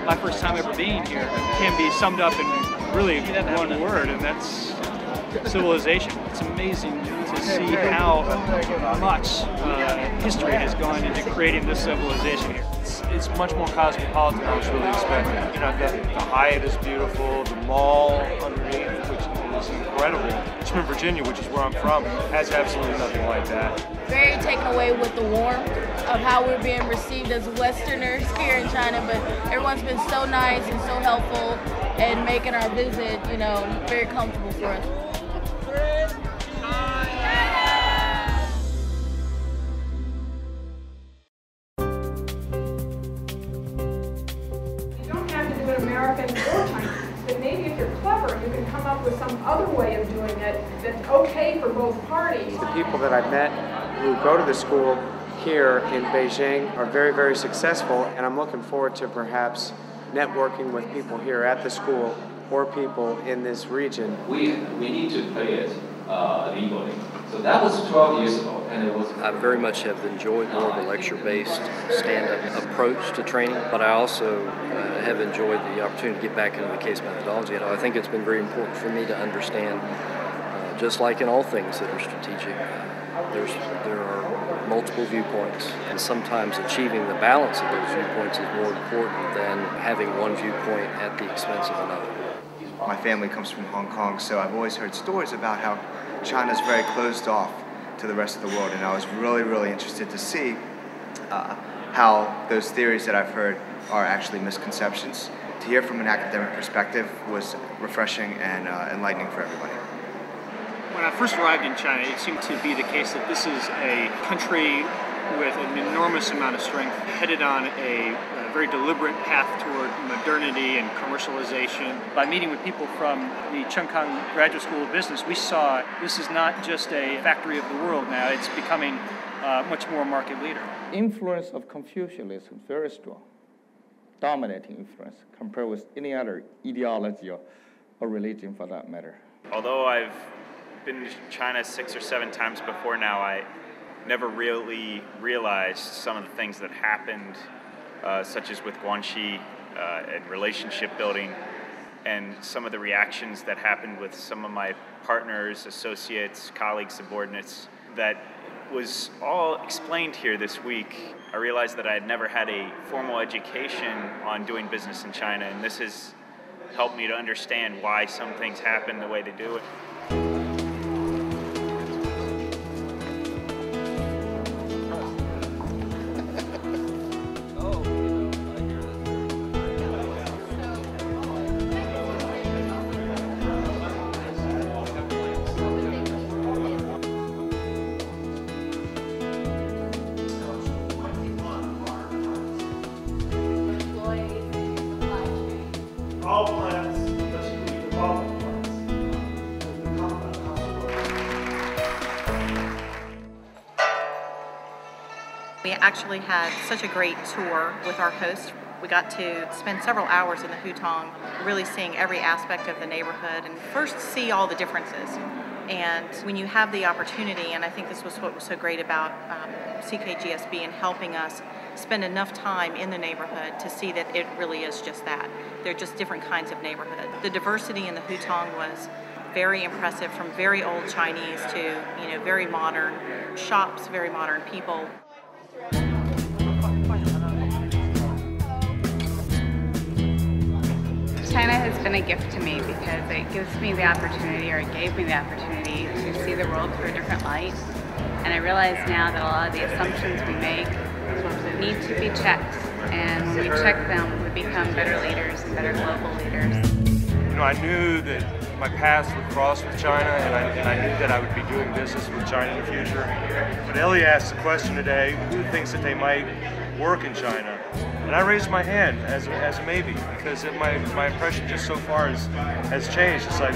My first time ever being here can be summed up in really one word, and that's civilization. It's amazing to see how much history has gone into creating this civilization here. It's much more cosmopolitan than I was really expecting. You know, the Hyatt is beautiful, the mall underneath, which is incredible. Richmond, Virginia, which is where I'm from, has absolutely nothing like that. Very taken away with the warmth of how we're being received as Westerners here in China, but everyone's been so nice and so helpful and making our visit, you know, very comfortable for us. You don't have to do it American or Chinese, but maybe if you're clever, you can come up with some other way of doing it that's okay for both parties. The people that I've met who go to the school here in Beijing are very, very successful, and I'm looking forward to perhaps networking with people here at the school or people in this region. We need to play it legally. So that was 12 years ago, and it was... I very much have enjoyed more of a lecture-based stand-up approach to training, but I also have enjoyed the opportunity to get back into the case methodology. I think it's been very important for me to understand, just like in all things that are strategic, there are multiple viewpoints, and sometimes achieving the balance of those viewpoints is more important than having one viewpoint at the expense of another. My family comes from Hong Kong, so I've always heard stories about how China's very closed off to the rest of the world, and I was really, really interested to see how those theories that I've heard are actually misconceptions. To hear from an academic perspective was refreshing and enlightening for everybody. When I first arrived in China, it seemed to be the case that this is a country with an enormous amount of strength, headed on a very deliberate path toward modernity and commercialization. By meeting with people from the Cheung Graduate School of Business, we saw this is not just a factory of the world now, it's becoming much more a market leader. Influence of Confucianism is very strong, dominating influence compared with any other ideology or religion for that matter. Although I've been to China 6 or 7 times before now, I never really realized some of the things that happened, such as with Guanxi and relationship building, and some of the reactions that happened with some of my partners, associates, colleagues, subordinates, that was all explained here this week. I realized that I had never had a formal education on doing business in China, and this has helped me to understand why some things happen the way they do it. All plants, especially the problem plants. We actually had such a great tour with our host. We got to spend several hours in the Hutong, really seeing every aspect of the neighborhood and first see all the differences. And when you have the opportunity, and I think this was what was so great about CKGSB and helping us spend enough time in the neighborhood to see that it really is just that. They're just different kinds of neighborhood. The diversity in the Hutong was very impressive, from very old Chinese to, you know, very modern shops, very modern people. China has been a gift to me because it gives me the opportunity, or it gave me the opportunity, to see the world through a different light. And I realize now that a lot of the assumptions we make need to be checked, and when we check them, we become better leaders and better global leaders. You know, I knew that my paths would cross with China, and I knew that I would be doing business with China in the future. But Ellie asked the question today, who thinks that they might work in China? And I raised my hand as a maybe, because my impression just so far has changed. It's like,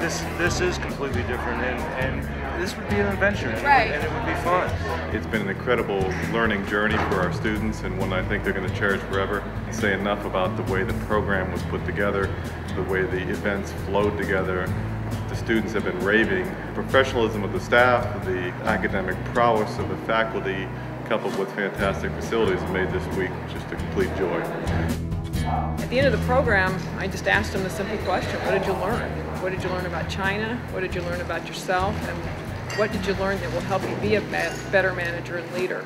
this is completely different, and this would be an adventure, Right. and it would be fun. It's been an incredible learning journey for our students, and one I think they're going to cherish forever. And say enough about the way the program was put together, the way the events flowed together. The students have been raving. The professionalism of the staff, the academic prowess of the faculty, coupled with fantastic facilities, have made this week just a complete joy. At the end of the program, I just asked them a simple question: what did you learn? What did you learn about China? What did you learn about yourself? And what did you learn that will help you be a better manager and leader?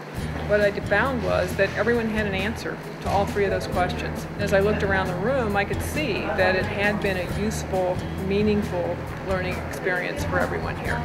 What I found was that everyone had an answer to all three of those questions. As I looked around the room, I could see that it had been a useful, meaningful learning experience for everyone here.